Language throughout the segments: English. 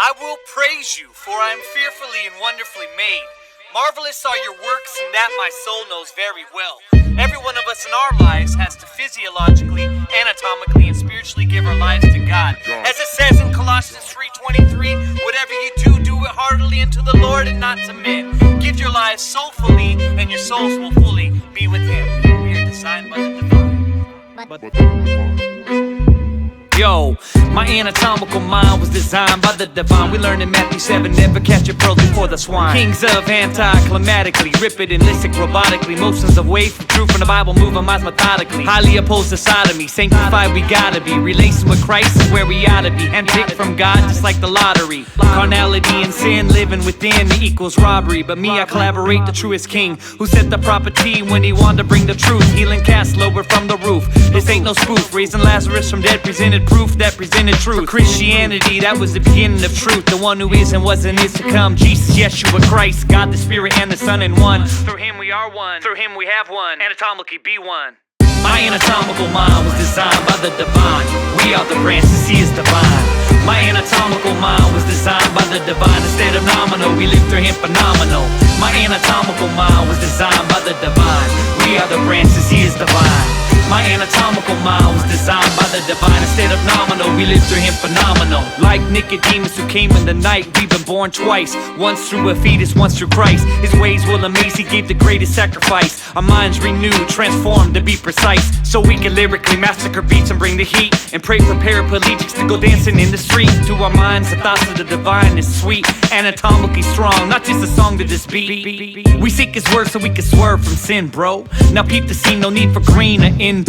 I will praise you, for I am fearfully and wonderfully made. Marvelous are your works, and that my soul knows very well. Every one of us in our lives has to physiologically, anatomically, and spiritually give our lives to God. As it says in Colossians 3:23, whatever you do, do it heartily unto the Lord and not to men. Give your lives soulfully, and your souls will fully be with Him. We are designed by the divine. Yo, my anatomical mind was designed by the divine. We learned in Matthew 7, never catch a pearl before the swine. Kings of anticlimatically, rip it and listen robotically. Motions of way from truth from the Bible, move our minds methodically. Highly opposed to sodomy, sanctified we gotta be. Relation with Christ is where we oughta be. Handpicked from God just like the lottery. Carnality and sin living within equals robbery. But me, I collaborate the truest king, who set the proper T when he wanted to bring the truth. Healing cast lower from the roof. This ain't no spoof. Raising Lazarus from dead presented proof that presented truth. For Christianity, that was the beginning of truth. The one who is and was and is to come. Jesus, Yeshua Christ, God the Spirit and the Son in one. Through Him we are one. Through Him we have one. Anatomically be one. My anatomical mind was designed by the divine. We are the branches, He is divine. My anatomical mind was designed by the divine. Instead of nominal, we live through Him phenomenal. My anatomical mind was designed by the divine. We are the branches, He is divine. My anatomical mind was designed by the divine. Instead of nominal, we live through Him phenomenal. Like Nicodemus who came in the night, we've been born twice. Once through a fetus, once through Christ. His ways will amaze, He gave the greatest sacrifice. Our minds renewed, transformed to be precise, so we can lyrically massacre beats and bring the heat. And pray for paraplegics to go dancing in the street. To our minds, the thoughts of the divine is sweet. Anatomically strong, not just a song to this beat. We seek His word so we can swerve from sin, bro. Now peep the scene, no need for green or endo.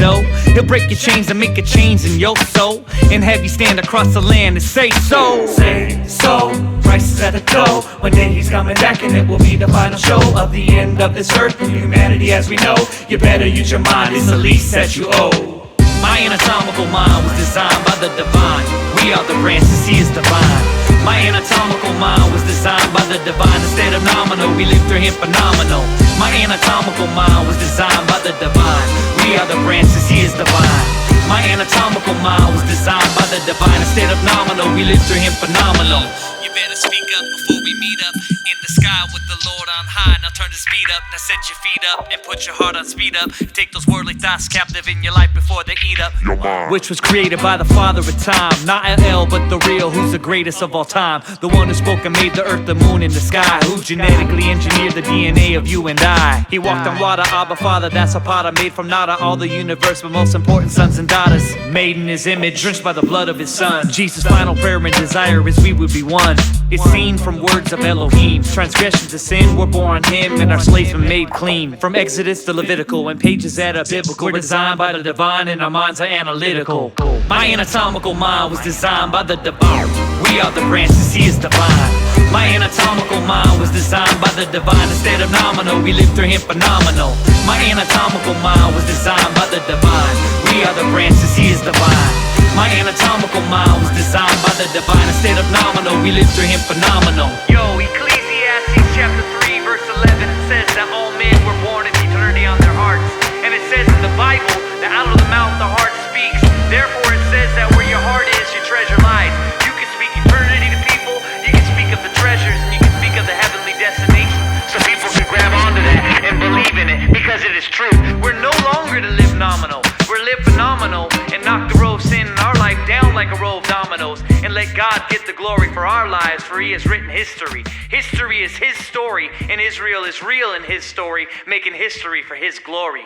He'll break your chains and make a change in your soul, and have you stand across the land and say so. Say so. Christ is at the door. One day He's coming back, and it will be the final show of the end of this earth and humanity as we know. You better use your mind, it's the least that you owe. My anatomical mind was designed by the divine. We are the branches, He is divine. My anatomical mind was designed by the divine. Instead of nominal, we live through Him phenomenal. My anatomical mind was designed by the divine. We are the branches, He is divine. My anatomical mind was designed by the divine. Instead of nominal, we live through Him phenomenal. You better speak up before we meet up in the sky with the Lord on high. Now turn the speed up, now set your feet up and put your heart on speed up. Take those worldly thoughts captive in your life before they eat up your mind. Which was created by the Father of time, not LL but the real, who's the greatest of all time. The one who spoke and made the earth, the moon, and the sky. Who genetically engineered the DNA of you and I. He walked on water, Abba Father, that's a potter. Made from nada all the universe, but most important sons and daughters. Made in His image, drenched by the blood of His Son. Jesus' final prayer and desire is we would be one. It's seen from words of Elohim. Transgressions of sin were born on Him, and our slaves were made clean. From Exodus to Levitical, and pages that are biblical. We're designed by the divine, and our minds are analytical. My anatomical mind was designed by the divine. We are the branches, He is divine. My anatomical mind was designed by the divine. Instead of nominal, we live through Him phenomenal. My anatomical mind was designed by the divine. We are the branches, He is divine. My anatomical mind was designed by the divine. Instead of nominal, we live through Him phenomenal. Yo, Ecclesiastes chapter 3 verse 11, it says that all men were born in eternity on their hearts. And it says in the Bible that out of the mouth the heart speaks. Therefore it says that where your heart is, your treasure lies. You can speak eternity to people, you can speak of the treasures, and you can speak of the heavenly destination. So people can grab onto that and believe in it, because it is true. We're no longer to live nominal, we're live phenomenal, and knock the row of sin in our life down like a row of dominoes, and let God get the glory for our lives, for He has written history. History is His story, and Israel is real in His story, making history for His glory.